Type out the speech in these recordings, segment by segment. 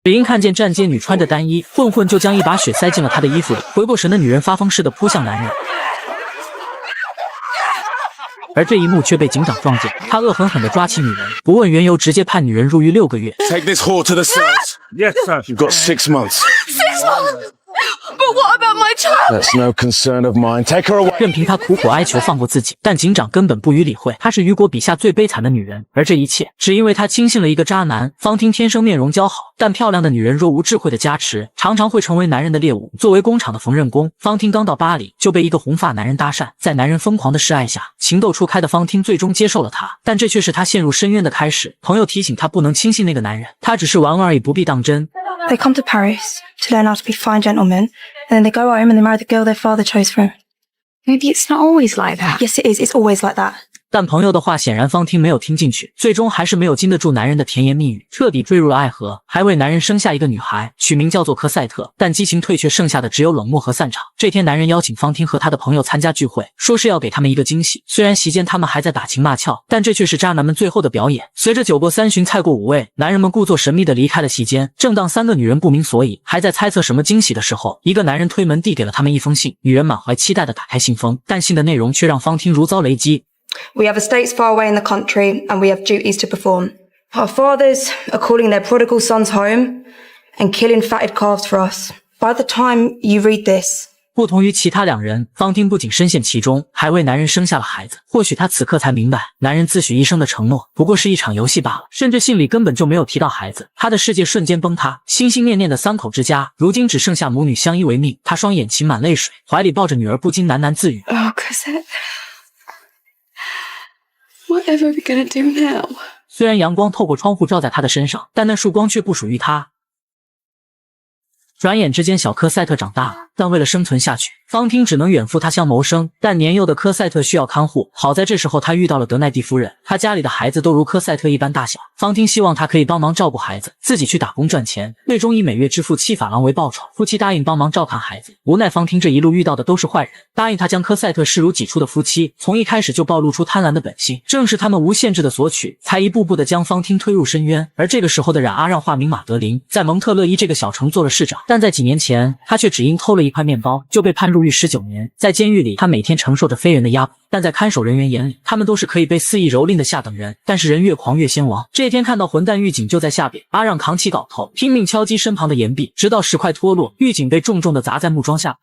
只因看见站街女穿着单衣，混混就将一把血塞进了她的衣服里。回过神的女人发疯似的扑向男人。 而这一幕却被警长撞见，他恶狠狠地抓起女人，不问缘由，直接判女人入狱6个月。Take this whore to the cells. Yes, sir. You've got 6 months. 6 months? But what about my child? That's no concern of mine. Take her away. 任凭他苦苦哀求放过自己，但警长根本不予理会。她是雨果笔下最悲惨的女人，而这一切只因为她轻信了一个渣男。方婷天生面容姣好，但漂亮的女人若无智慧的加持，常常会成为男人的猎物。作为工厂的缝纫工，方婷刚到巴黎就被一个红发男人搭讪，在男人疯狂的示爱下，情窦初开的方婷最终接受了他，但这却是他陷入深渊的开始。朋友提醒他不能轻信那个男人，他只是玩玩而已，不必当真。 They come to Paris to learn how to be fine gentlemen, and then they go home and they marry the girl their father chose for them. Maybe it's not always like that. Yes, it is. It's always like that. 但朋友的话显然方婷没有听进去，最终还是没有经得住男人的甜言蜜语，彻底坠入了爱河，还为男人生下一个女孩，取名叫做科赛特。但激情退却，剩下的只有冷漠和散场。这天，男人邀请方婷和他的朋友参加聚会，说是要给他们一个惊喜。虽然席间他们还在打情骂俏，但这却是渣男们最后的表演。随着酒过3巡，菜过5味，男人们故作神秘地离开了席间。正当3个女人不明所以，还在猜测什么惊喜的时候，一个男人推门递给了他们一封信。女人满怀期待地打开信封，但信的内容却让方婷如遭雷击。 We have estates far away in the country, and we have duties to perform. Our fathers are calling their prodigal sons home and killing fatted calves for us. By the time you read this, 不同于其他2人，方婷不仅深陷其中，还为男人生下了孩子。或许她此刻才明白，男人自诩一生的承诺不过是一场游戏罢了。甚至信里根本就没有提到孩子，她的世界瞬间崩塌。心心念念的3口之家，如今只剩下母女相依为命。她双眼噙满泪水，怀里抱着女儿，不禁喃喃自语 Oh, Cosette. Whatever are we gonna do now? 虽然阳光透过窗户照在她的身上，但那束光却不属于她。转眼之间，小科赛特长大了，但为了生存下去，方婷只能远赴他乡谋生。但年幼的科赛特需要看护，好在这时候他遇到了德奈蒂夫人，他家里的孩子都如科赛特一般大小。方婷希望他可以帮忙照顾孩子，自己去打工赚钱，最终以每月支付7法郎为报酬。夫妻答应帮忙照看孩子，无奈方婷这一路遇到的都是坏人，答应他将科赛特视如己出的夫妻，从一开始就暴露出贪婪的本性。正是他们无限制的索取，才一步步的将方婷推入深渊。而这个时候的冉阿让化名马德琳，在蒙特勒伊这个小城做了市长。但在几年前，他却只因偷了一块面包就被判入狱19年。在监狱里，他每天承受着非人的压迫，但在看守人员眼里，他们都是可以被肆意蹂躏的下等人。但是人越狂越先亡。这天看到混蛋狱警就在下边，阿让扛起镐头，拼命敲击身旁的岩壁，直到石块脱落，狱警被重重的砸在木桩下。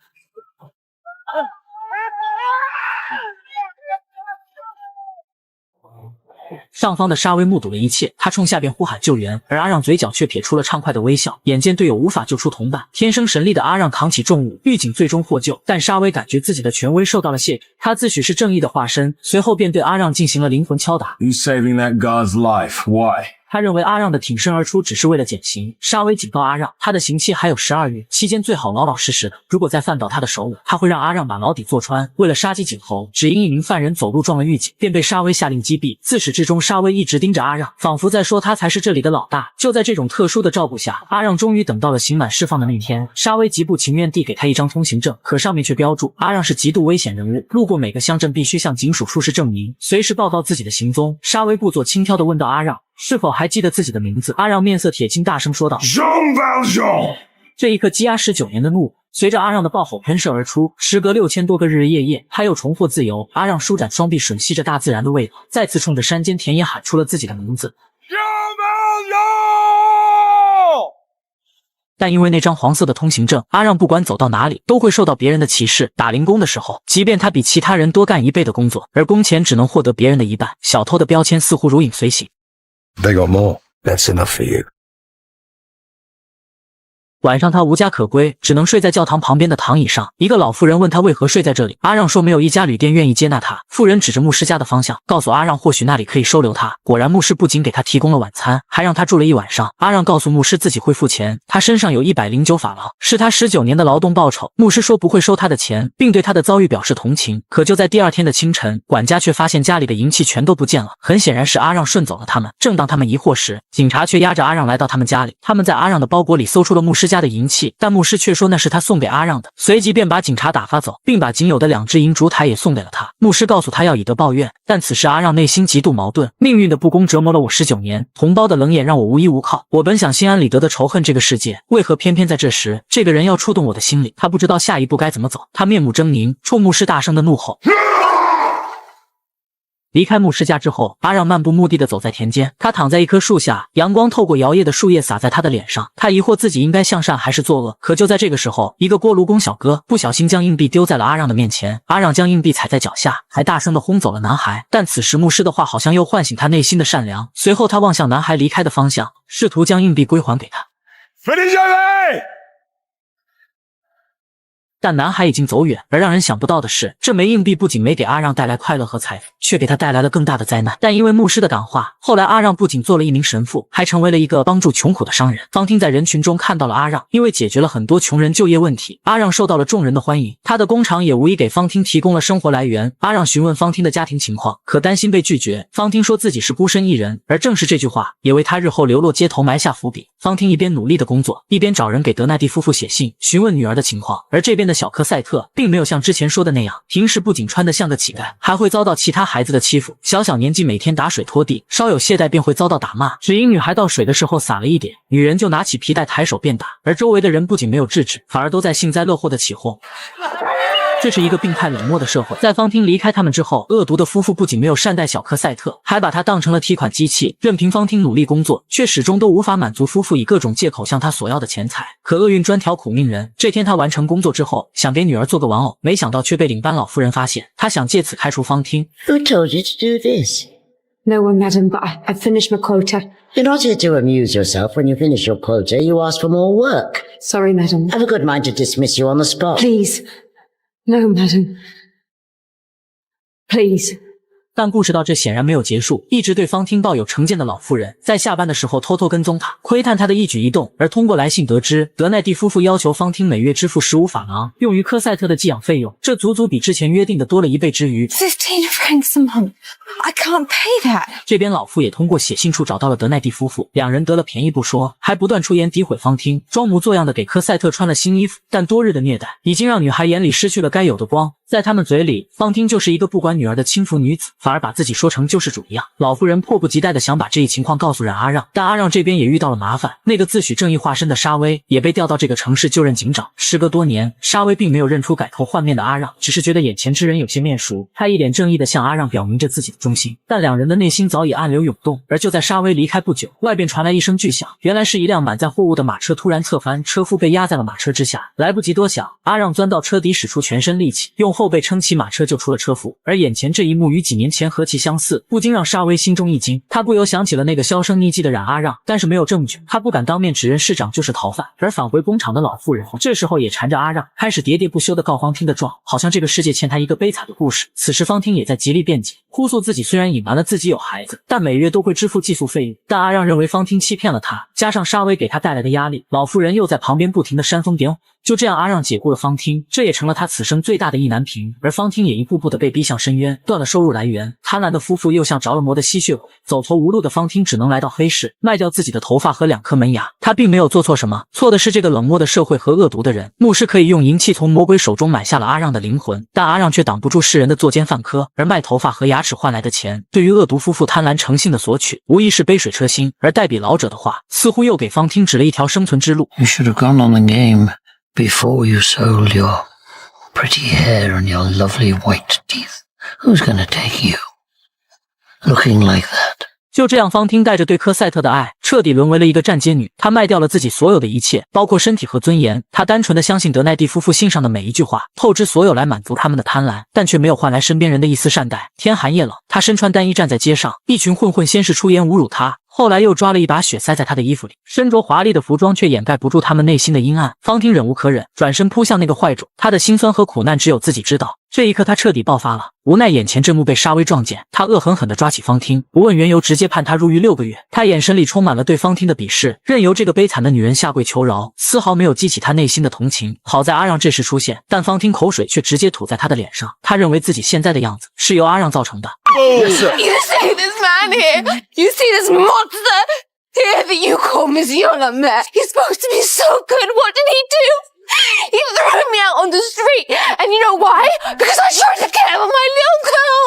上方的沙威目睹了一切，他冲下边呼喊救援，而阿让嘴角却撇出了畅快的微笑。眼见队友无法救出同伴，天生神力的阿让扛起重物，狱警最终获救。但沙威感觉自己的权威受到了亵渎，他自诩是正义的化身，随后便对阿让进行了灵魂敲打。 You saving that guard's life? Why? 他认为阿让的挺身而出只是为了减刑。沙威警告阿让，他的刑期还有12月，期间最好老老实实的，如果再犯到他的手里，他会让阿让把牢底坐穿。为了杀鸡儆猴，只因一名犯人走路撞了狱警，便被沙威下令击毙。自始至终，沙威一直盯着阿让，仿佛在说他才是这里的老大。就在这种特殊的照顾下，阿让终于等到了刑满释放的那天。沙威极不情愿地给他一张通行证，可上面却标注阿让是极度危险人物，路过每个乡镇必须向警署出示证明，随时报告自己的行踪。沙威故作轻佻地问道阿让是否还记得自己的名字？阿让面色铁青，大声说道 Jean Valjean! 这一刻积压19年的怒随着阿让的爆吼喷射而出。时隔6000多个日日夜夜，他又重获自由。阿让舒展双臂，吮吸着大自然的味道，再次冲着山间田野喊出了自己的名字 Jean Valjean! 但因为那张黄色的通行证，阿让不管走到哪里都会受到别人的歧视。打零工的时候，即便他比其他人多干1倍的工作，而工钱只能获得别人的1半，小偷的标签似乎如影随形。 They got more. That's enough for you. 晚上他无家可归，只能睡在教堂旁边的躺椅上。一个老妇人问他为何睡在这里，阿让说没有一家旅店愿意接纳他。妇人指着牧师家的方向，告诉阿让或许那里可以收留他。果然牧师不仅给他提供了晚餐，还让他住了1晚上。阿让告诉牧师自己会付钱，他身上有109法郎，是他19年的劳动报酬。牧师说不会收他的钱，并对他的遭遇表示同情。可就在第2天的清晨，管家却发现家里的银器全都不见了，很显然是阿让顺走了他们。正当他们疑惑时，警察却押着阿让来到他们家里。他们在阿让的包裹里搜出了牧师家家的银器，但牧师却说那是他送给阿让的，随即便把警察打发走，并把仅有的2只银烛台也送给了他。牧师告诉他要以德报怨，但此时阿让内心极度矛盾，命运的不公折磨了我19年，同胞的冷眼让我无依无靠，我本想心安理得的仇恨这个世界，为何偏偏在这时，这个人要触动我的心里？他不知道下一步该怎么走，他面目狰狞，冲牧师大声的怒吼。离开牧师家之后，阿让漫不目的地走在田间，他躺在一棵树下，阳光透过摇曳的树叶洒在他的脸上，他疑惑自己应该向善还是作恶。可就在这个时候，一个锅炉工小哥不小心将硬币丢在了阿让的面前，阿让将硬币踩在脚下，还大声地轰走了男孩。但此时牧师的话好像又唤醒他内心的善良，随后他望向男孩离开的方向，试图将硬币归还给他。但男孩已经走远，而让人想不到的是，这枚硬币不仅没给阿让带来快乐和财富，却给他带来了更大的灾难。但因为牧师的感化，后来阿让不仅做了一名神父，还成为了一个帮助穷苦的商人。方汀在人群中看到了阿让，因为解决了很多穷人就业问题，阿让受到了众人的欢迎，他的工厂也无疑给方汀提供了生活来源。阿让询问方汀的家庭情况，可担心被拒绝，方汀说自己是孤身一人，而正是这句话也为他日后流落街头埋下伏笔。方汀一边努力的工作，一边找人给德奈蒂夫妇写信，询问女儿的情况。而这边的小科赛特并没有像之前说的那样，平时不仅穿得像个乞丐，还会遭到其他孩子的欺负。小年纪每天打水拖地，稍有懈怠便会遭到打骂，只因女孩倒水的时候洒了一点，女人就拿起皮带抬手便打，而周围的人不仅没有制止，反而都在幸灾乐祸的起哄。这是一个病态冷漠的社会。在方汀离开他们之后，恶毒的夫妇不仅没有善待小科赛特，还把他当成了提款机器，任凭方汀努力工作，却始终都无法满足夫妇以各种借口向他索要的钱财。可厄运专挑苦命人，这天他完成工作之后，想给女儿做个玩偶，没想到却被领班老夫人发现，他想借此开除方汀。 Who told you to do this? No one, madam, but I've finished my quota. You're not here to amuse yourself. When you finish your quota, you ask for more work. Sorry, madam. Have a good mind to dismiss you on the spot. Please. No, madam. Please. 但故事到这显然没有结束，一直对方汀抱有成见的老妇人，在下班的时候偷偷跟踪他，窥探他的一举一动。而通过来信得知，德奈蒂夫妇要求方汀每月支付15法郎，用于科赛特的寄养费用，这足足比之前约定的多了1倍之余。15 francs a month. I can't pay that. 这边老妇也通过写信处找到了德奈蒂夫妇，两人得了便宜不说，还不断出言诋毁方汀，装模作样的给科赛特穿了新衣服。但多日的虐待已经让女孩眼里失去了该有的光，在他们嘴里，方汀就是一个不管女儿的轻浮女子，反而把自己说成救世主一样。老妇人迫不及待地想把这一情况告诉冉阿让，但阿让这边也遇到了麻烦，那个自诩正义化身的沙威也被调到这个城市就任警长。时隔多年，沙威并没有认出改头换面的阿让，只是觉得眼前之人有些面熟，他一脸正义地向阿让表明着自己的忠心。但两人的内心早已暗流涌动。而就在沙威离开不久，外边传来一声巨响，原来是一辆满载货物的马车突然侧翻，车夫被压在了马车之下。来不及多想，阿让钻到车底，使出全身力气，用后背撑起马车救出了车夫。而眼前这一幕与几年前何其相似，不禁让沙威心中一惊。他不由想起了那个销声匿迹的冉阿让，但是没有证据，他不敢当面指认市长就是逃犯。而返回工厂的老妇人这时候也缠着阿让，开始喋喋不休地告方汀的状，好像这个世界欠他一个悲惨的故事。此时方汀也在极力辩解，哭诉自己虽然隐瞒了自己有孩子，但每月都会支付寄宿费用。但阿让认为方汀欺骗了他，加上沙威给他带来的压力，老妇人又在旁边不停地煽风点火。就这样，阿让解雇了方汀，这也成了他此生最大的意难平。而方汀也一步步的被逼向深渊，断了收入来源。贪婪的夫妇又像着了魔的吸血鬼，走投无路的方汀只能来到黑市，卖掉自己的头发和2颗门牙。他并没有做错什么，错的是这个冷漠的社会和恶毒的人。牧师可以用银器从魔鬼手中买下了阿让的灵魂，但阿让却挡不住世人的作奸犯科。而卖头发和牙齿换来的钱，对于恶毒夫妇贪婪成性的索取，无疑是杯水车薪。而代笔老者的话，似乎又给方汀指了一条生存之路。 You should have gone on the game.Before you sold your pretty hair and your lovely white teeth, who's gonna take you? Looking like that. 就这样，方汀带着对科赛特的爱，彻底沦为了一个站街女。她卖掉了自己所有的一切，包括身体和尊严。她单纯的相信德奈蒂夫妇信上的每一句话，透支所有来满足他们的贪婪，但却没有换来身边人的一丝善待。天寒夜冷，她身穿单衣站在街上，一群混混先是出言侮辱她，后来又抓了一把血塞在他的衣服里，身着华丽的服装却掩盖不住他们内心的阴暗。方汀忍无可忍，转身扑向那个坏种，他的辛酸和苦难只有自己知道。这一刻他彻底爆发了，无奈眼前这幕被沙威撞见，他恶狠狠地抓起方汀，不问缘由直接判他入狱6个月。他眼神里充满了对方汀的鄙视，任由这个悲惨的女人下跪求饶，丝毫没有激起他内心的同情。好在阿让这时出现，但方汀口水却直接吐在他的脸上，他认为自己现在的样子是由阿让造成的。You see this man here? You see this monster? hear that you call Miss Young up there. He's supposed to be so good. What did he do? He threw me out on the street. And you know why? Because I tried to care for my little girl.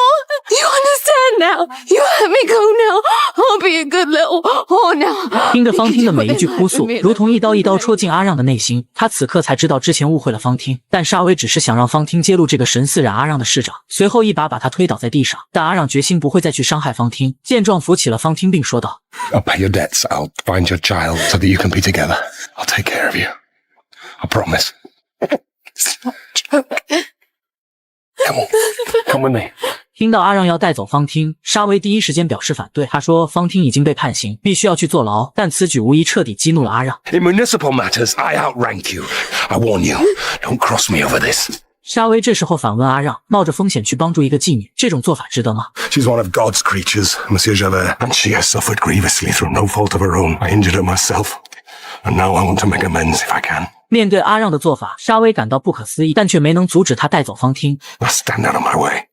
You understand now? You let me go now. I'll be a good little whore now. 听着方汀的每一句哭诉，如同一刀一刀戳进阿让的内心。他此刻才知道之前误会了方汀，但沙威只是想让方汀揭露这个神似染阿让的市长，随后一把把他推倒在地上。但阿让决心不会再去伤害方汀，见状扶起了方汀，并说道 I'll pay your debts. I'll find your child so that you can be together. I'll take care of you. I promise. Come on, come with me. 听到阿让要带走方汀，沙威第一时间表示反对。他说方汀已经被判刑，必须要去坐牢，但此举无疑彻底激怒了阿让。 In municipal matters, I outrank you. I warn you, don't cross me over this. 沙威这时候反问阿让，冒着风险去帮助一个妓女，这种做法值得吗？ She's one of God's creatures, Monsieur Javert, and she has suffered grievously through no fault of her own. I injured her myself, and now I want to make amends if I can. 面对阿让的做法，沙威感到不可思议，但却没能阻止他带走方汀。 Now stand out of my way.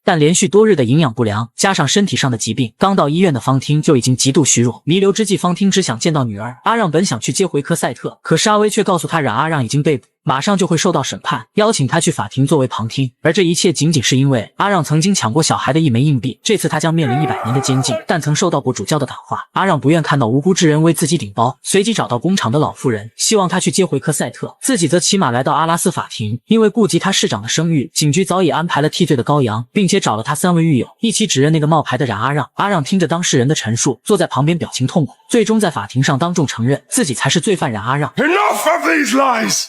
但连续多日的营养不良，加上身体上的疾病，刚到医院的方汀就已经极度虚弱。弥留之际，方汀只想见到女儿。阿让本想去接回科赛特，可沙威却告诉他，冉阿让已经被捕，马上就会受到审判，邀请他去法庭作为旁听。而这一切仅仅是因为阿让曾经抢过小孩的一枚硬币，这次他将面临100年的监禁，但曾受到过主教的感化。阿让不愿看到无辜之人为自己顶包，随即找到工厂的老妇人，希望他去接回科赛特，自己则骑马来到阿拉斯法庭。因为顾及他市长的声誉，警局早已安排了替罪的羔羊，并且找了他3位狱友一起指认那个冒牌的冉阿让。阿让听着当事人的陈述，坐在旁边表情痛苦，最终在法庭上当众承认自己才是罪犯冉阿让。 Enough of these lies!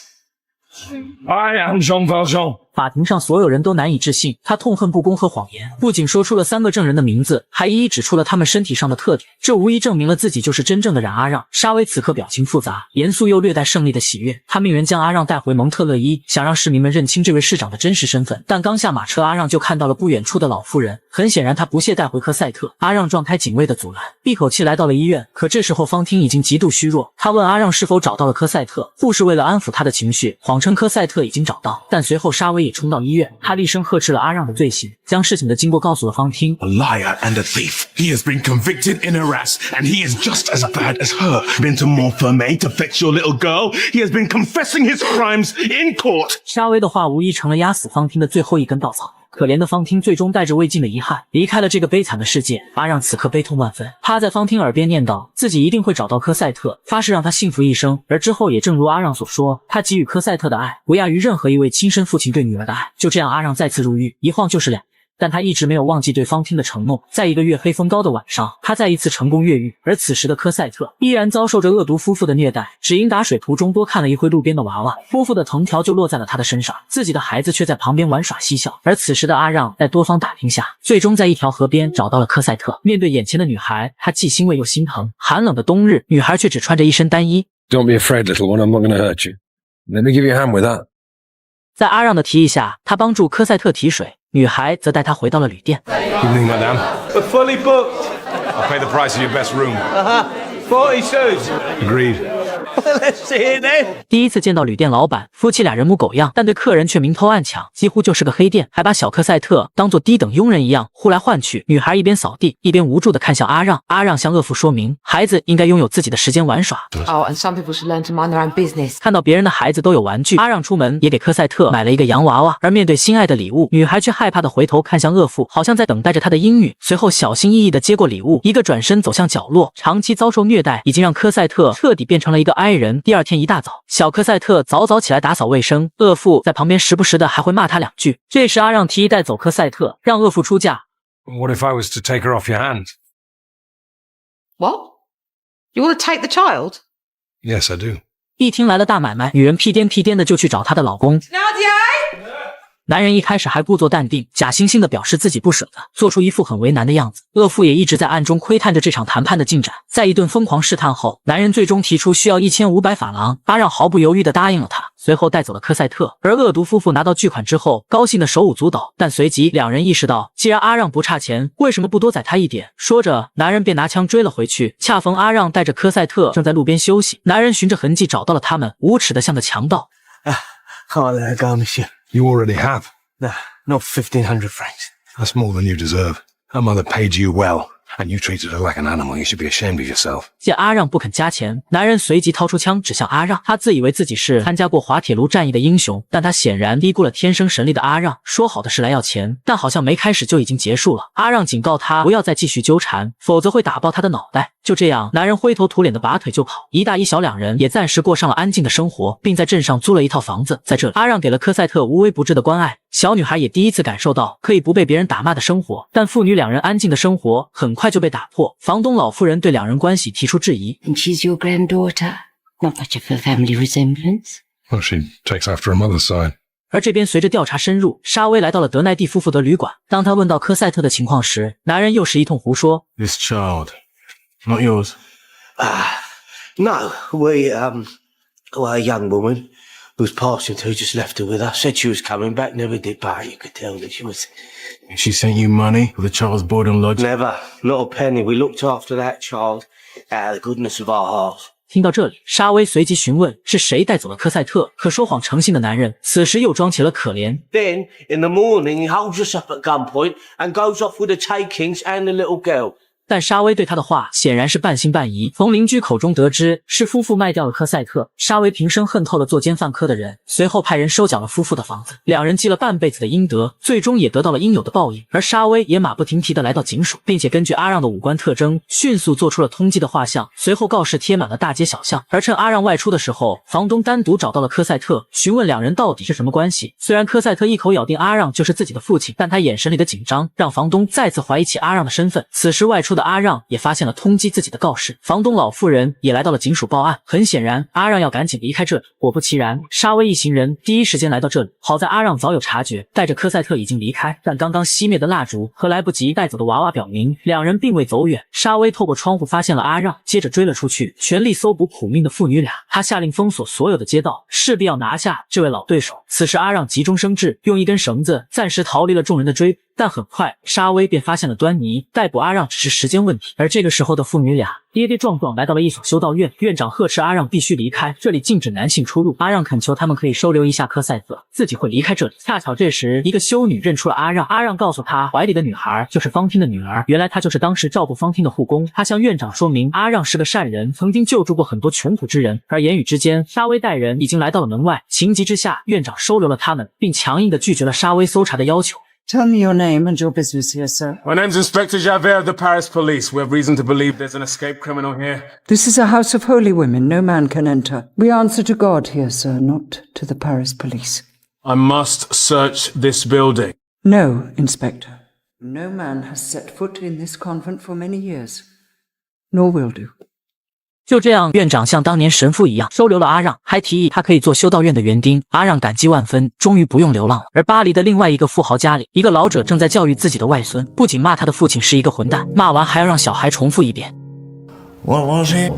I am Jean Valjean. 法庭上所有人都难以置信，他痛恨不公和谎言，不仅说出了3个证人的名字，还一一指出了他们身体上的特点，这无疑证明了自己就是真正的冉阿让。沙威此刻表情复杂，严肃又略带胜利的喜悦。他命人将阿让带回蒙特勒伊，想让市民们认清这位市长的真实身份。但刚下马车，阿让就看到了不远处的老妇人，很显然他不屑带回科赛特。阿让撞开警卫的阻拦，一口气来到了医院。可这时候方汀已经极度虚弱，他问阿让是否找到了科赛特。护士为了安抚他的情绪，谎称科赛特已经找到。但随后沙威也冲到医院。 他厉声呵斥了阿让的罪行，将事情的经过告诉了方汀。A liar and a thief. He has been convicted in arrest, and he is just as bad as her. Been to Montfermeil to fetch your little girl. He has been confessing his crimes in court. 沙威的话无疑成了压死方汀的最后一根稻草。 可怜的方汀最终带着未尽的遗憾离开了这个悲惨的世界。阿让此刻悲痛万分，他在方汀耳边念叨，自己一定会找到科赛特，发誓让他幸福一生。而之后也正如阿让所说，他给予科赛特的爱不亚于任何一位亲生父亲对女儿的爱。就这样，阿让再次入狱，一晃就是2年。 但他一直没有忘记对方汀的承诺。在一个月黑风高的晚上，他再一次成功越狱，而此时的科赛特依然遭受着恶毒夫妇的虐待，只因打水途中多看了一回路边的娃娃，夫妇的藤条就落在了他的身上，自己的孩子却在旁边玩耍嬉笑。而此时的阿让在多方打听下，最终在一条河边找到了科赛特。面对眼前的女孩，他既欣慰又心疼。寒冷的冬日，女孩却只穿着一身单衣。 Don't be afraid, little one. I'm not going to hurt you. Let me give you a hand with that. 在阿让的提议下，他帮助科赛特提水，女孩则带他回到了旅店。 Evening, madame. We're fully booked. I'll pay the price of your best room. 40 suits. Agreed. Let's see it then. 第一次见到旅店老板，夫妻俩人模狗样，但对客人却明偷暗抢，几乎就是个黑店，还把小科赛特当作低等佣人一样呼来唤去。女孩一边扫地，一边无助地看向阿让。阿让向恶妇说明，孩子应该拥有自己的时间玩耍。 Oh, and some people should learn to mind their own business. 看到别人的孩子都有玩具，阿让出门也给科赛特买了一个洋娃娃。而面对心爱的礼物，女孩却害怕地回头看向恶妇，好像在等待着他的应允。随后小心翼翼地接过礼物，一个转身走向角落。长期遭受虐待已经让科赛特彻底变成了一个哀人。第二天一大早，小科赛特早早起来打扫卫生，恶妇在旁边时不时的还会骂他2句。这时阿让提议带走科赛特，让恶妇出嫁。 What if I was to take her off your hands? What? You want to take the child? Yes, I do. 一听来了大买卖，女人屁颠屁颠的就去找她的老公。 Nadia! 男人一开始还故作淡定，假惺惺地表示自己不舍得，做出一副很为难的样子。恶妇也一直在暗中窥探着这场谈判的进展。在一顿疯狂试探后，男人最终提出需要1500法郎，阿让毫不犹豫地答应了他，随后带走了科赛特。而恶毒夫妇拿到巨款之后，高兴得手舞足蹈，但随即两人意识到，既然阿让不差钱，为什么不多宰他一点？说着，男人便拿枪追了回去。恰逢阿让带着科赛特正在路边休息，男人循着痕迹找到了他们，无耻地像个强盗。Can't let her go, monsieur. You already have. No, not 1,500 francs. That's more than you deserve. Her mother paid you well. And you treated her like an animal. You should be ashamed of yourself. 见阿让不肯加钱，男人随即掏出枪指向阿让。他自以为自己是参加过滑铁卢战役的英雄，但他显然低估了天生神力的阿让。说好的是来要钱，但好像没开始就已经结束了。阿让警告他不要再继续纠缠，否则会打爆他的脑袋。就这样，男人灰头土脸的拔腿就跑。一大一小两人也暂时过上了安静的生活，并在镇上租了一套房子。在这里，阿让给了科赛特无微不至的关爱。小女孩也第一次感受到可以不被别人打骂的生活，但父女两人安静的生活很快就被打破。房东老妇人对两人关系提出质疑。 And she's your granddaughter? Not much of a family resemblance. Well, she takes after her mother's side. 而这边随着调查深入，沙威来到了德奈蒂夫妇的旅馆。当他问到科赛特的情况时，男人又是一通胡说。 This child, not yours. No, well, a young woman who was passing through just left her with us. Said she was coming back, never did back. You could tell that she was. She sent you money for the child's board and lodging? Never, not a penny. We looked after that child out of the goodness of our hearts. 听到这里，沙威随即询问是谁带走了科赛特。可说谎成性的男人此时又装起了可怜。 Then, in the morning, he holds us up at gunpoint and goes off with the takings and the little girl. 但沙威对他的话显然是半信半疑。从邻居口中得知是夫妇卖掉了科赛特，沙威平生恨透了作奸犯科的人，随后派人收缴了夫妇的房子。两人积了半辈子的阴德，最终也得到了应有的报应。而沙威也马不停蹄地来到警署，并且根据阿让的五官特征，迅速做出了通缉的画像，随后告示贴满了大街小巷。而趁阿让外出的时候，房东单独找到了科赛特，询问两人到底是什么关系。虽然科赛特一口咬定阿让就是自己的父亲，但他眼神里的紧张让房东再次怀疑起阿让的身份。此时外出的阿让也发现了通缉自己的告示，房东老妇人也来到了警署报案。很显然，阿让要赶紧离开这里。果不其然，沙威一行人第一时间来到这里。好在阿让早有察觉，带着科赛特已经离开，但刚刚熄灭的蜡烛和来不及带走的娃娃表明两人并未走远。沙威透过窗户发现了阿让，接着追了出去，全力搜捕苦命的父女俩。他下令封锁所有的街道，势必要拿下这位老对手。此时阿让急中生智，用一根绳子暂时逃离了众人的追捕。但很快，沙威便发现了端倪，逮捕阿让只是时间问题。而这个时候的父女俩跌跌撞撞来到了一所修道院，院长呵斥阿让必须离开，这里禁止男性出入。阿让恳求他们可以收留一下科赛特，自己会离开这里。恰巧这时，一个修女认出了阿让，阿让告诉他怀里的女孩就是方汀的女儿，原来她就是当时照顾方汀的护工。他向院长说明阿让是个善人，曾经救助过很多穷苦之人。而言语之间，沙威带人已经来到了门外，情急之下，院长收留了他们，并强硬地拒绝了沙威搜查的要求。 Tell me your name and your business here, sir. My name's Inspector Javert of the Paris Police. We have reason to believe there's an escaped criminal here. This is a house of holy women. No man can enter. We answer to God here, sir, not to the Paris police. I must search this building. No, Inspector. No man has set foot in this convent for many years, nor will do. 就这样，院长像当年神父一样收留了阿让，还提议他可以做修道院的园丁。阿让感激万分，终于不用流浪了。而巴黎的另外一个富豪家里，一个老者正在教育自己的外孙，不仅骂他的父亲是一个混蛋，骂完还要让小孩重复一遍。What was it?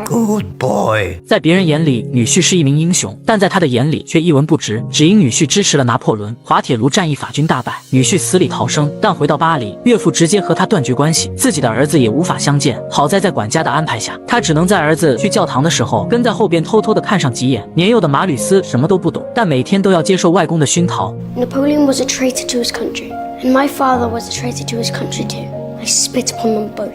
Good boy. 在别人眼里，女婿是一名英雄，但在他的眼里却一文不值。只因女婿支持了拿破仑，滑铁卢战役法军大败，女婿死里逃生。但回到巴黎，岳父直接和他断绝关系，自己的儿子也无法相见。好在在管家的安排下，他只能在儿子去教堂的时候，跟在后边偷偷的看上几眼。年幼的马吕斯什么都不懂，但每天都要接受外公的熏陶。 Napoleon was a traitor to his country, and my father was a traitor to his country too. I spit upon them both.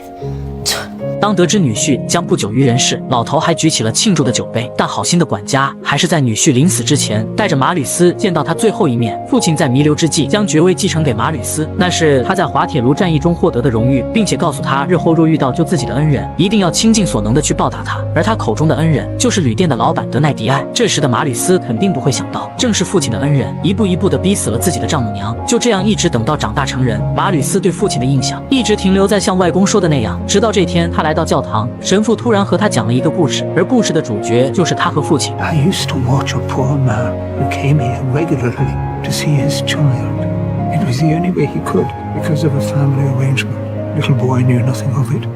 当得知女婿将不久于人世，老头还举起了庆祝的酒杯。但好心的管家还是在女婿临死之前，带着马吕斯见到他最后一面。父亲在弥留之际将爵位继承给马吕斯，那是他在滑铁卢战役中获得的荣誉，并且告诉他日后若遇到救自己的恩人，一定要倾尽所能的去报答他。而他口中的恩人就是旅店的老板德奈迪埃。这时的马吕斯肯定不会想到，正是父亲的恩人一步一步的逼死了自己的丈母娘。就这样一直等到长大成人，马吕斯对父亲的印象一直停留在像外公说的那样。直到这天，他来到教堂，神父突然和他讲了一个故事，而故事的主角就是他和父亲。 I used to watch a poor man who came here regularly to see his child. It was the only way he could because of a family arrangement. Little boy knew nothing of it.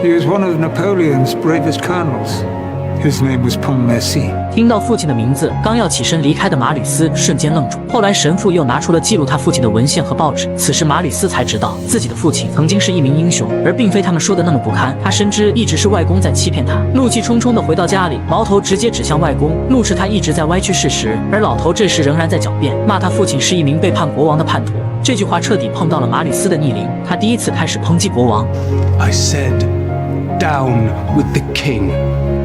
He was one of Napoleon's bravest colonels. His name was Pontmercy. 听到父亲的名字，刚要起身离开的马吕斯瞬间愣住。后来神父又拿出了记录他父亲的文献和报纸。此时马吕斯才知道，自己的父亲曾经是一名英雄，而并非他们说的那么不堪。他深知一直是外公在欺骗他，怒气冲冲地回到家里，矛头直接指向外公，怒斥他一直在歪曲事实。而老头这时仍然在狡辩，骂他父亲是一名背叛国王的叛徒。这句话彻底碰到了马吕斯的逆鳞，他第一次开始抨击国王。I said, down with the king.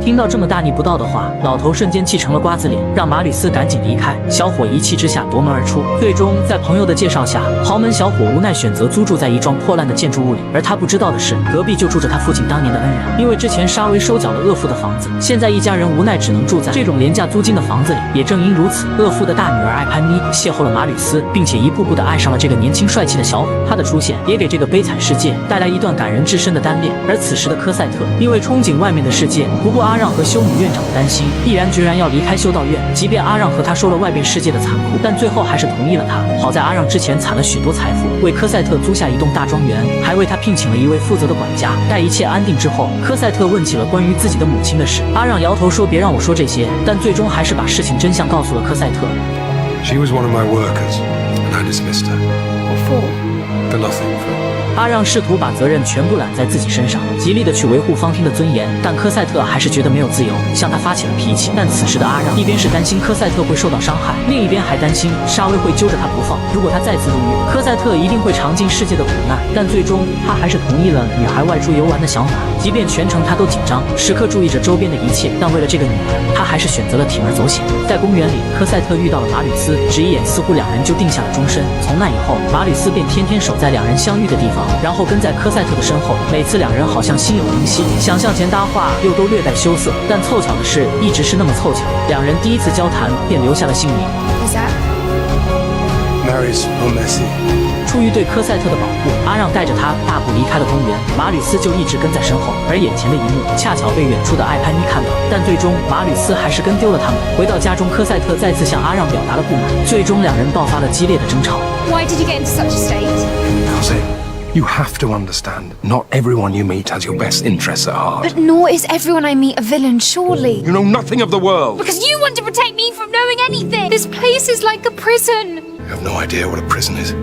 听到这么大逆不道的话，老头瞬间气成了瓜子脸，让马吕斯赶紧离开。小伙一气之下夺门而出，最终在朋友的介绍下，豪门小伙无奈选择租住在一幢破烂的建筑物里。而他不知道的是，隔壁就住着他父亲当年的恩人，因为之前沙威收缴了恶妇的房子，现在一家人无奈只能住在这种廉价租金的房子里。也正因如此，恶妇的大女儿艾潘妮邂逅了马吕斯，并且一步步的爱上了这个年轻帅气的小伙。他的出现也给这个悲惨世界带来一段感人至深的单恋。而此时的科赛特因为憧憬外面的世界，不顾阿让和修女院长的担心，毅然决然要离开修道院。即便阿让和他说了外边世界的残酷，但最后还是同意了他。好在阿让之前攒了许多财富，为科赛特租下一栋大庄园，还为他聘请了一位负责的管家。待一切安定之后，科赛特问起了关于自己的母亲的事。阿让摇头说别让我说这些，但最终还是把事情真相告诉了科赛特。She was one of my workers, and I dismissed her. What for? For nothing. 阿让试图把责任全部揽在自己身上，极力的去维护方汀的尊严，但科赛特还是觉得没有自由，向他发起了脾气。但此时的阿让一边是担心科赛特会受到伤害，另一边还担心沙威会揪着他不放。如果他再次入狱，科赛特一定会尝尽世界的苦难。但最终他还是同意了女孩外出游玩的想法，即便全程他都紧张，时刻注意着周边的一切，但为了这个女儿，他还是选择了铤而走险。在公园里，科赛特遇到了马吕斯，只一眼似乎两人就定下了终身。从那以后，马吕斯便天天守在两人相遇的地方，然后跟在科赛特的身后。每次两人好像心有灵犀，想向前搭话又都略带羞涩，但凑巧的是，一直是那么凑巧，两人第一次交谈便留下了姓名。Mary's Pomesi. 出于对科赛特的保护，阿让带着他大步离开了公园，马吕斯就一直跟在身后。而眼前的一幕恰巧被远处的艾潘妮看到，但最终马吕斯还是跟丢了他们。回到家中，科赛特再次向阿让表达了不满，最终两人爆发了激烈的争吵。Why did you get into such a state? Because you have to understand, not everyone you meet has your best interests at heart. But nor is everyone I meet a villain, surely. You know nothing of the world. Because you want to protect me from knowing anything. This place is like a prison. You have no idea what a prison is.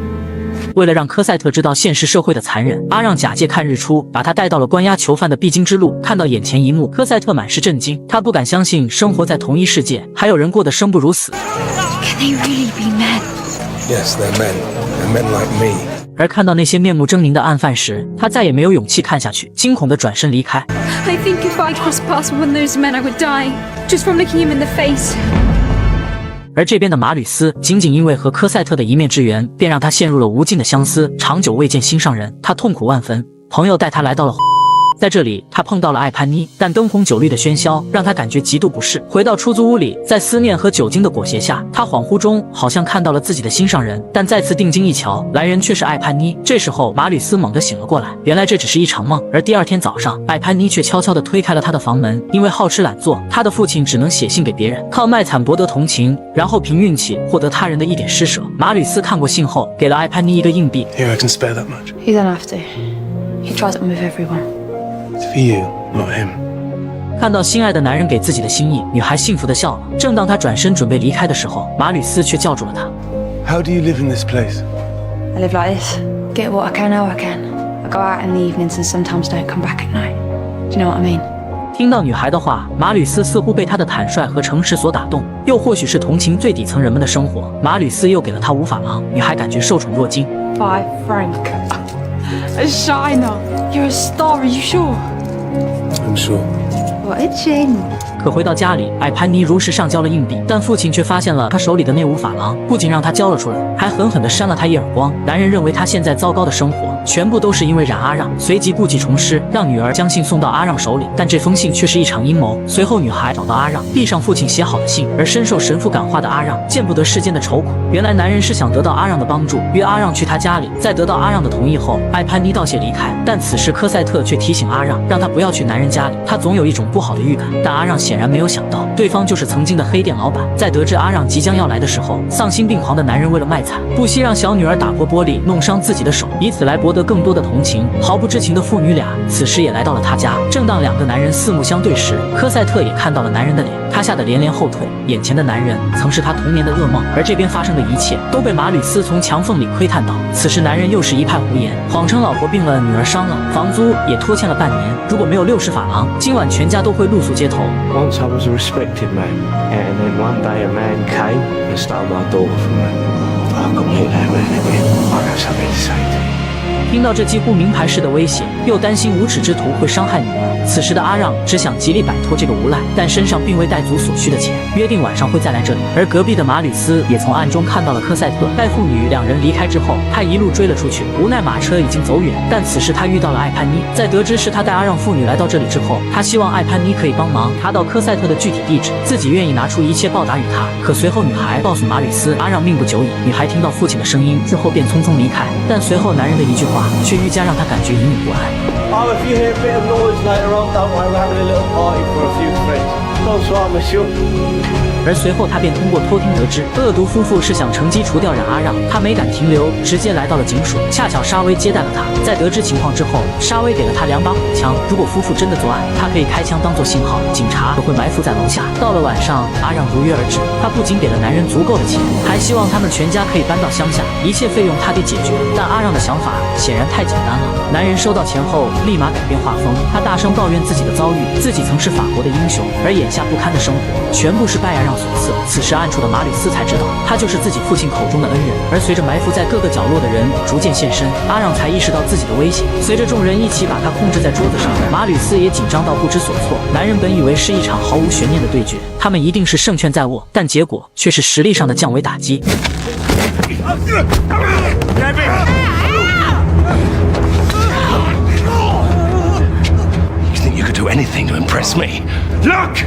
为了让科赛特知道现实社会的残忍，阿让假借看日出，把他带到了关押囚犯的必经之路。看到眼前一幕，科赛特满是震惊，他不敢相信生活在同一世界，还有人过得生不如死。Can they really be men? Yes, they're men. They're men like me. 而看到那些面目狰狞的案犯时，他再也没有勇气看下去，惊恐地转身离开。I think if I crossed paths with one of those men, I would die just from looking him in the face. 而这边的马吕斯，仅仅因为和科赛特的一面之缘，便让他陷入了无尽的相思，长久未见心上人，他痛苦万分。朋友带他来到了在这里，他碰到了艾潘妮，但灯红酒绿的喧嚣让他感觉极度不适。回到出租屋里，在思念和酒精的裹挟下，他恍惚中好像看到了自己的心上人，但再次定睛一瞧，来人却是艾潘妮。这时候，马吕斯猛地醒了过来，原来这只是一场梦。而第二天早上，艾潘妮却悄悄地推开了他的房门，因为好吃懒做，他的父亲只能写信给别人，靠卖惨博得同情，然后凭运气获得他人的一点施舍。马吕斯看过信后，给了艾潘妮一个硬币。 Here, I can spare that much. You don't have to. He tries it with everyone. It's for you, not him. 看到心爱的男人给自己的心意，女孩幸福地笑了。正当她转身准备离开的时候，马吕斯却叫住了她。 How do you live in this place? I live like this. Get what I can, how I can. I go out in the evenings and sometimes don't come back at night. Do you know what I mean? 听到女孩的话，马吕斯似乎被她的坦率和诚实所打动，又或许是同情最底层人们的生活，马吕斯又给了她5法郎。女孩感觉受宠若惊。 5 franc. A shiner. You're a star, are you sure? I'm sure. What a gem. 可回到家里，艾潘妮如实上交了硬币，但父亲却发现了他手里的那5法郎，不仅让他交了出来，还狠狠地扇了他一耳光。男人认为他现在糟糕的生活全部都是因为冉阿让，随即故技重施，让女儿将信送到阿让手里。但这封信却是一场阴谋。随后，女孩找到阿让，递上父亲写好的信，而深受神父感化的阿让见不得世间的愁苦。原来男人是想得到阿让的帮助，约阿让去他家里。在得到阿让的同意后，艾潘妮道谢离开。但此时科赛特却提醒阿让，让他不要去男人家里，他总有一种不好的预感。但阿让显然没有想到，对方就是曾经的黑店老板。在得知阿让即将要来的时候，丧心病狂的男人为了卖惨，不惜让小女儿打破玻璃，弄伤自己的手，以此来博得更多的同情。毫不知情的父女俩此时也来到了他家。正当2个男人四目相对时，科赛特也看到了男人的脸。他吓得连连后退。眼前的男人曾是他童年的噩梦，而这边发生的一切都被马吕斯从墙缝里窥探到。此时男人又是一派胡言，谎称老婆病了，女儿伤了，房租也拖欠了半年，如果没有60法郎，今晚全家都会露宿街头。 Once I was a respected man, and then one day a man came and stole my daughter from me. I couldn't hit that man again. I got something to say to you. 听到这几乎名牌式的威胁，又担心无耻之徒会伤害女儿，此时的阿让只想极力摆脱这个无赖，但身上并未带足所需的钱，约定晚上会再来这里。而隔壁的马吕斯也从暗中看到了科赛特。待父女两人离开之后，他一路追了出去，无奈马车已经走远。但此时他遇到了艾潘妮，在得知是他带阿让父女来到这里之后，他希望艾潘妮可以帮忙查到科赛特的具体地址，自己愿意拿出一切报答与他。可随后女孩告诉马吕斯，阿让命不久矣。女孩听到父亲的声音之后便匆匆离开，但随后男人的一句话却愈加让她感觉隐隐不安。 Oh, if you hear a bit of noise later on, don't worry, we're having a little party for a few friends. Bonsoir, monsieur. 而随后他便通过偷听得知，恶毒夫妇是想乘机除掉冉阿让，他没敢停留，直接来到了警署。恰巧沙威接待了他，在得知情况之后，沙威给了他2把火枪，如果夫妇真的作案，他可以开枪当做信号，警察会埋伏在楼下。到了晚上，阿让如约而至，他不仅给了男人足够的钱，还希望他们全家可以搬到乡下，一切费用他给解决。但阿让的想法显然太简单了。男人收到钱后立马改变画风，他大声抱怨自己的遭遇，自己曾是法国的英雄，而眼下不堪的生活全部是拜阿让所赐。此时暗处的马吕斯才知道，他就是自己父亲口中的恩人。而随着埋伏在各个角落的人逐渐现身，阿让才意识到自己的危险。随着众人一起把他控制在桌子上，马吕斯也紧张到不知所措。男人本以为是一场毫无悬念的对决，他们一定是胜券在握，但结果却是实力上的降维打击。 You could do anything to impress me. Look!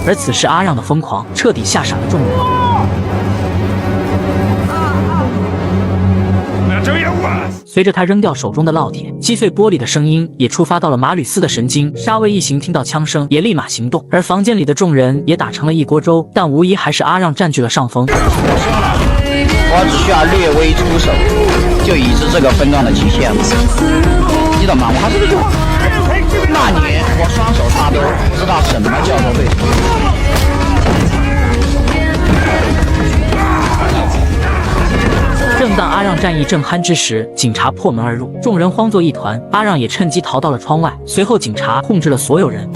而此时阿让的疯狂彻底吓傻了众人。随着他扔掉手中的烙铁，击碎玻璃的声音也触发到了马吕斯的神经。沙威一行听到枪声也立马行动，而房间里的众人也打成了一锅粥，但无疑还是阿让占据了上风。我只需要略微出手，就已知这个分段的极限了。记得吗？我还是那句话，那年我双手插兜，知道什么叫做对手。正当阿让战意正酣之时，警察破门而入，众人慌作一团。阿让也趁机逃到了窗外。随后，警察控制了所有人。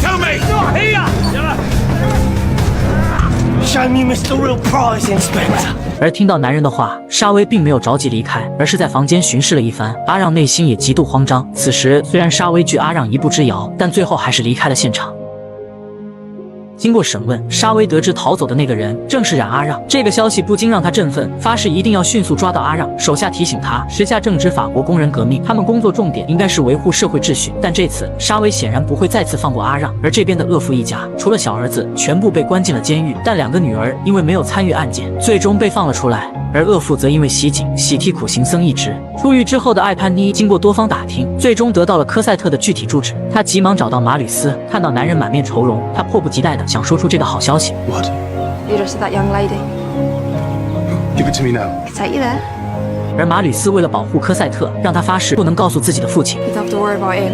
Show me Mr. Real Prize, Inspector. 而听到男人的话，沙威并没有着急离开，而是在房间巡视了一番。阿让内心也极度慌张。此时，虽然沙威距阿让一步之遥，但最后还是离开了现场。经过审问，沙威得知逃走的那个人正是冉阿让，这个消息不禁让他振奋，发誓一定要迅速抓到阿让。手下提醒他，时下正值法国工人革命，他们工作重点应该是维护社会秩序。但这次沙威显然不会再次放过阿让，而这边的恶妇一家，除了小儿子，全部被关进了监狱，但2个女儿因为没有参与案件，最终被放了出来。而恶妇则因为袭警，喜提苦行僧一职。出狱之后的艾潘妮经过多方打听，最终得到了科赛特的具体住址。她急忙找到马吕斯，看到男人满面愁容，她迫不及待地想说出这个好消息。What? You just that young lady. Give it to me now. Take you there. 而马吕斯为了保护科赛特，让他发誓不能告诉自己的父亲。 You don't have to worry about him.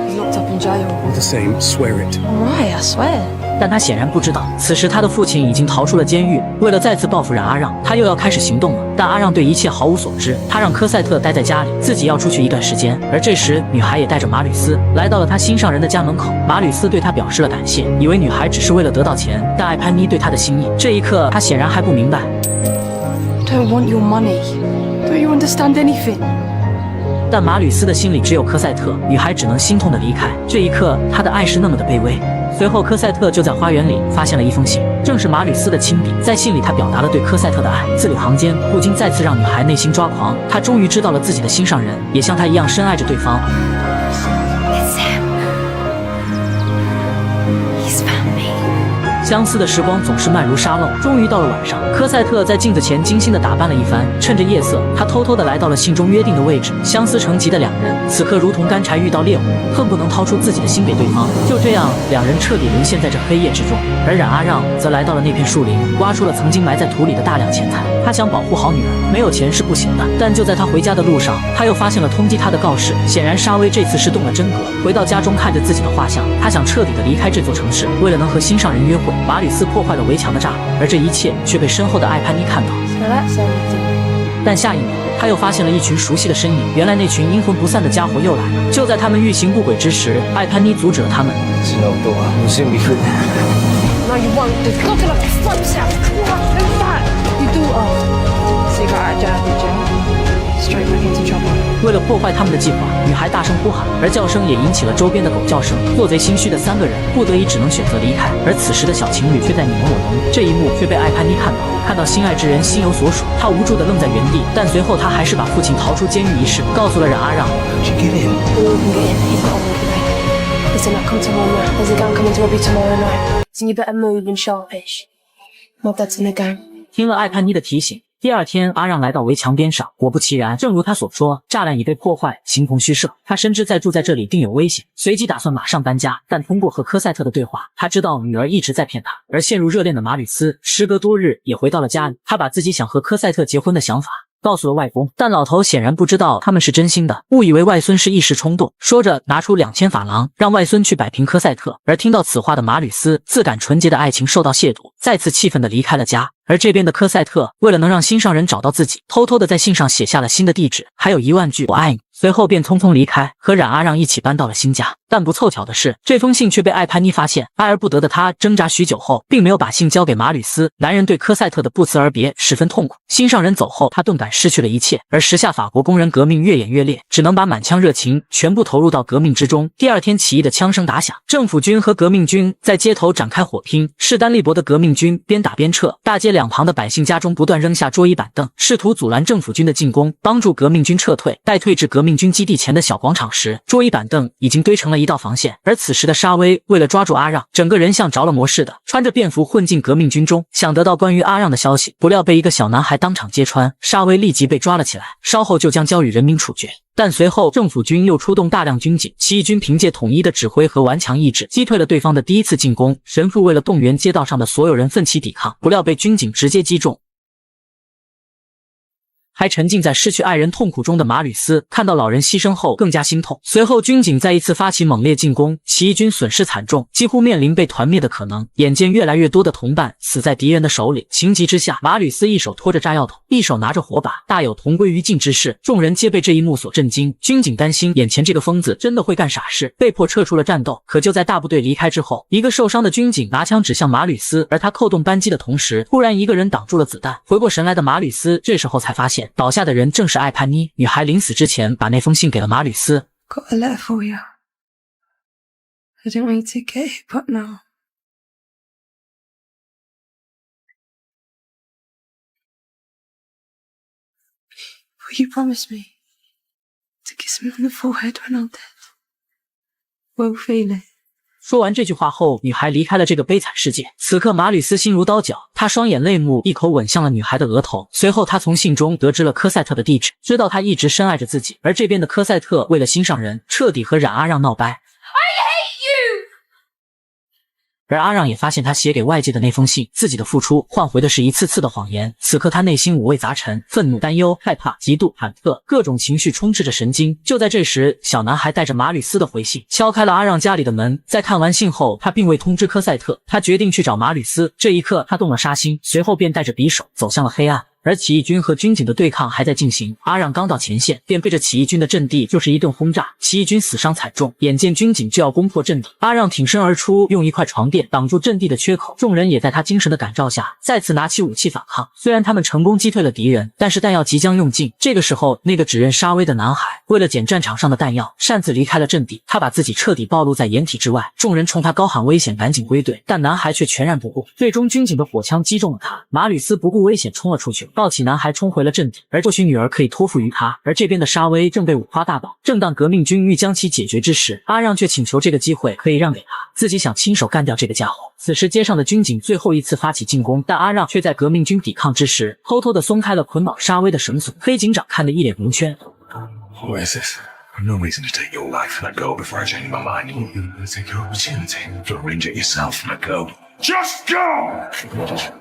He's locked up in jail. All the same, swear it. All right, I swear. 但他显然不知道，此时他的父亲已经逃出了监狱。为了再次报复冉阿让，他又要开始行动了。但阿让对一切毫无所知，他让科赛特待在家里，自己要出去一段时间。而这时，女孩也带着马吕斯来到了他心上人的家门口。马吕斯对他表示了感谢，以为女孩只是为了得到钱，但艾潘妮对他的心意，这一刻他显然还不明白。 Don't want your money. Don't you understand anything? 但马吕斯的心里只有科赛特，女孩只能心痛的离开。这一刻，他的爱是那么的卑微。随后，科赛特就在花园里发现了一封信，正是马吕斯的亲笔。在信里，他表达了对科赛特的爱，字里行间不禁再次让女孩内心抓狂。她终于知道了自己的心上人，也像她一样深爱着对方。相思的时光总是慢如沙漏。终于到了晚上，科赛特在镜子前精心的打扮了一番，趁着夜色，他偷偷的来到了信中约定的位置。相思成疾的两人，此刻如同干柴遇到烈火，恨不能掏出自己的心给对方。就这样，两人彻底沦陷在这黑夜之中。而冉阿让则来到了那片树林，挖出了曾经埋在土里的大量钱财。他想保护好女儿，没有钱是不行的。但就在他回家的路上，他又发现了通缉他的告示。显然沙威这次是动了真格。回到家中，看着自己的画像，他想彻底的离开这座城市。为了能和心上人约会，马吕斯破坏了围墙的栅栏，而这一切却被身后的艾潘妮看到。但下一秒，他又发现了一群熟悉的身影。原来那群阴魂不散的家伙又来了。就在他们欲行不轨之时，艾潘妮阻止了他们。为了破坏他们的计划，女孩大声呼喊，而叫声也引起了周边的狗叫声。做贼心虚的三个人不得已只能选择离开，而此时的小情侣却在你侬我侬。这一幕却被艾潘妮看到，看到心爱之人心有所属，她无助地愣在原地。但随后她还是把父亲逃出监狱一事告诉了冉阿让。Listen, I've come to warn you. There's a gang coming to rob you tomorrow night. So you better move and sharpish. My dad's in the gang. 听了艾潘妮的提醒，第二天阿让来到围墙边上，果不其然，正如他所说，栅栏已被破坏，形同虚设。他深知再住在这里定有危险，随即打算马上搬家。但通过和科赛特的对话，他知道女儿一直在骗他。而陷入热恋的马吕斯，时隔多日也回到了家里，他把自己想和科赛特结婚的想法告诉了外公，但老头显然不知道他们是真心的，误以为外孙是一时冲动，说着拿出2000法郎让外孙去摆平科赛特。而听到此话的马吕斯自感纯洁的爱情受到亵渎，再次气愤地离开了家。而这边的科赛特为了能让心上人找到自己，偷偷地在信上写下了新的地址，还有1万句我爱你。随后便匆匆离开，和冉阿让一起搬到了新家。但不凑巧的是，这封信却被艾潘妮发现。爱而不得的他挣扎许久后，并没有把信交给马吕斯。男人对科赛特的不辞而别十分痛苦。心上人走后，他顿感失去了一切。而时下法国工人革命越演越烈，只能把满腔热情全部投入到革命之中。第二天起义的枪声打响，政府军和革命军在街头展开火拼。势单力薄的革命军边打边撤，大街两旁的百姓家中不断扔下桌椅板凳，试图阻拦政府军的进攻，帮助革命军撤退。待退至革命军基地前的小广场时，桌椅板凳已经堆成了一道防线。而此时的沙威为了抓住阿让，整个人像着了魔似的，穿着便服混进革命军中，想得到关于阿让的消息。不料被一个小男孩当场揭穿，沙威立即被抓了起来，稍后就将交予人民处决。但随后政府军又出动大量军警，起义军凭借统一的指挥和顽强意志击退了对方的第一次进攻。神父为了动员街道上的所有人奋起抵抗，不料被军警直接击中。还沉浸在失去爱人痛苦中的马吕斯看到老人牺牲后更加心痛。随后军警再一次发起猛烈进攻，起义军损失惨重，几乎面临被团灭的可能。眼见越来越多的同伴死在敌人的手里，情急之下，马吕斯一手拖着炸药桶，一手拿着火把，大有同归于尽之势。众人皆被这一幕所震惊，军警担心眼前这个疯子真的会干傻事，被迫撤出了战斗。可就在大部队离开之后，一个受伤的军警拿枪指向马吕斯，而他扣动扳机的同时，突然一个人挡住了子弹。回过神来的马吕斯这时候才发现倒下的人正是艾潘妮。女孩临死之前把那封信给了马吕斯。 Got a letter for you. I didn't want you to get it, but now. Will you promise me to kiss me on the forehead when I'm dead? We'll feel it. 说完这句话后，女孩离开了这个悲惨世界。此刻马吕斯心如刀绞，他双眼泪目，一口吻向了女孩的额头。随后他从信中得知了科赛特的地址，知道他一直深爱着自己。而这边的科赛特为了心上人，彻底和冉阿让闹掰。而阿让也发现他写给外界的那封信，自己的付出换回的是一次次的谎言。此刻他内心五味杂陈，愤怒、担忧、害怕、嫉妒、忐忑，各种情绪充斥着神经。就在这时，小男孩带着马吕斯的回信敲开了阿让家里的门。在看完信后，他并未通知科赛特，他决定去找马吕斯。这一刻他动了杀心，随后便带着匕首走向了黑暗。而起义军和军警的对抗还在进行，阿让刚到前线，便被这起义军的阵地就是一顿轰炸，起义军死伤惨重。眼见军警就要攻破阵地，阿让挺身而出，用一块床垫挡住阵地的缺口。众人也在他精神的感召下，再次拿起武器反抗。虽然他们成功击退了敌人，但是弹药即将用尽。这个时候，那个只认沙威的男孩为了捡战场上的弹药，擅自离开了阵地。他把自己彻底暴露在掩体之外，众人冲他高喊危险，赶紧归队，但男孩却全然不顾。最终，军警的火枪击中了他，马吕斯不顾危险冲了出去。抱起男孩冲回了阵地，而或许女儿可以托付于他。而这边的沙威正被五花大绑，正当革命军欲将其解决之时，阿让却请求这个机会可以让给他，自己想亲手干掉这个家伙。此时街上的军警最后一次发起进攻，但阿让却在革命军抵抗之时，偷偷地松开了捆绑沙威的绳索。黑警长看得一脸蒙圈。Who is this? I've no reason to take your life. Let go before I change my mind. You take your opportunity to arrange it yourself. Let go. Just go!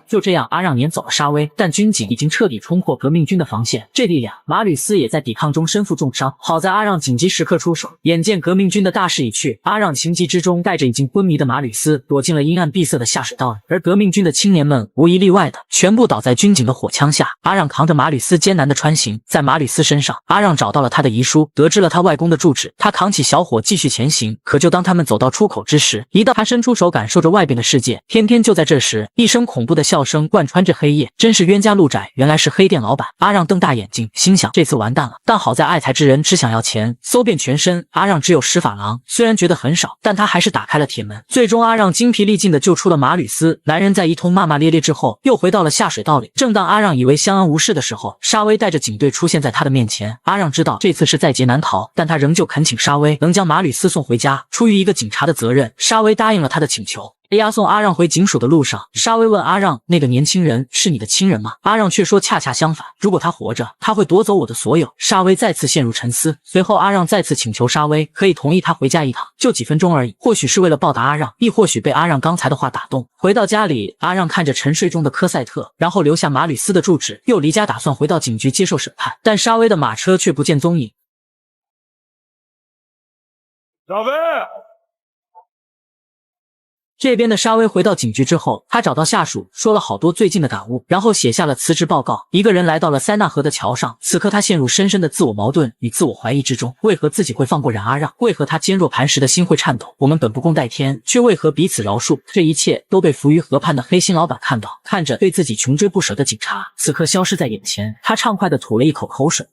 就这样，阿让撵走了沙威，但军警已经彻底冲破革命军的防线。这力量，马吕斯也在抵抗中身负重伤。好在阿让紧急时刻出手，眼见革命军的大势已去，阿让情急之中带着已经昏迷的马吕斯躲进了阴暗闭塞的下水道里。而革命军的青年们无一例外的全部倒在军警的火枪下。阿让扛着马吕斯艰难的穿行，在马吕斯身上，阿让找到了他的遗书，得知了他外公的住址。他扛起小火继续前行，可就当他们走到出口之时，一道他伸出手感受着外边的世界。偏偏就在这时，一声恐怖的笑声贯穿着黑夜，真是冤家路窄，原来是黑店老板。阿让瞪大眼睛，心想这次完蛋了。但好在爱财之人只想要钱，搜遍全身，阿让只有10法郎，虽然觉得很少，但他还是打开了铁门。最终阿让精疲力尽地救出了马吕斯。男人在一通骂骂咧咧之后，又回到了下水道里。正当阿让以为相安无事的时候，沙威带着警队出现在他的面前。阿让知道这次是在劫难逃，但他仍旧恳请沙威能将马吕斯送回家。出于一个警察的责任，沙威答应了他的请求。押送阿让回警署的路上，沙威问阿让：“那个年轻人是你的亲人吗？”阿让却说：“恰恰相反，如果他活着，他会夺走我的所有。”沙威再次陷入沉思。随后，阿让再次请求沙威可以同意他回家一趟，就几分钟而已。或许是为了报答阿让，亦或许被阿让刚才的话打动。回到家里，阿让看着沉睡中的科赛特，然后留下马吕斯的住址，又离家打算回到警局接受审判。但沙威的马车却不见踪影。小飞。这边的沙威回到警局之后，他找到下属，说了好多最近的感悟，然后写下了辞职报告。一个人来到了塞纳河的桥上，此刻他陷入深深的自我矛盾与自我怀疑之中。为何自己会放过冉阿让？为何他坚若磐石的心会颤抖？我们本不共戴天，却为何彼此饶恕？这一切都被浮于河畔的黑心老板看到，看着对自己穷追不舍的警察，此刻消失在眼前。他畅快地吐了一口口水。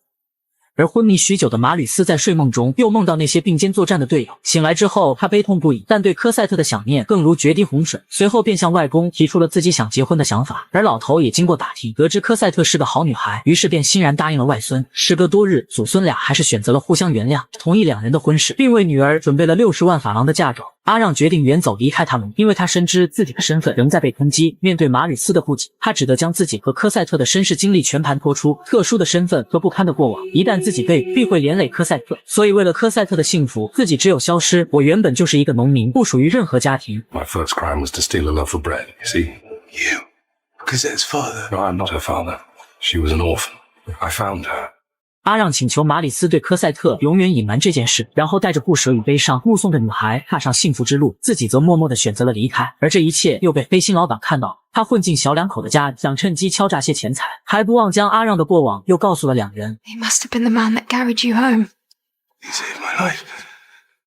而昏迷许久的马吕斯在睡梦中又梦到那些并肩作战的队友，醒来之后他悲痛不已，但对科赛特的想念更如决堤洪水。随后便向外公提出了自己想结婚的想法，而老头也经过打听，得知科赛特是个好女孩，于是便欣然答应了外孙。时隔多日，祖孙俩还是选择了互相原谅，同意两人的婚事，并为女儿准备了60万法郎的嫁妆。阿让决定远走离开他们，因为他深知自己的身份仍在被抨击。面对马吕斯的不解，他只得将自己和科赛特的身世经历全盘托出。特殊的身份和不堪的过往，一旦自己背，必会连累科赛特。所以为了科赛特的幸福，自己只有消失。我原本就是一个农民，不属于任何家庭。 My first crime was to steal a loaf of bread. You see? You. Cosette's father. No, I'm not her father. She was an orphan. I found her. 阿让请求马里斯对科赛特永远隐瞒这件事，然后带着不舍与悲伤目送着女孩踏上幸福之路，自己则默默地选择了离开。而这一切又被黑心老板看到，他混进小两口的家，想趁机敲诈些钱财，还不忘将阿让的过往又告诉了两人。 He must have been the man that carried you home. You saved my life.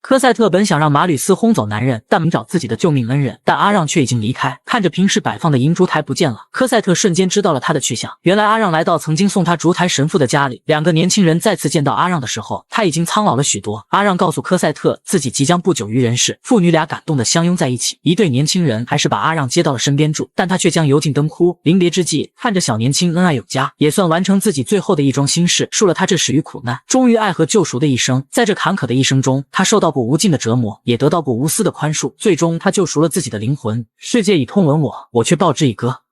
科赛特本想让马吕斯轰走男人，但没找自己的救命恩人，但阿让却已经离开。看着平时摆放的银烛台不见了，科赛特瞬间知道了他的去向。原来阿让来到曾经送他烛台神父的家里，两个年轻人再次见到阿让的时候，他已经苍老了许多。阿让告诉科赛特自己即将不久于人世，父女俩感动的相拥在一起。一对年轻人还是把阿让接到了身边住，但他却将油尽灯枯。临别之际，看着小年轻恩爱有加，也算完成自己最后的一桩心事，恕了他这始于苦难，终于爱和救赎的一生。在这坎坷的一生中，他受到过无尽的折磨，也得到过无私的宽恕，最终他救赎了自己的灵魂。世界已痛吻我，我却报之以歌。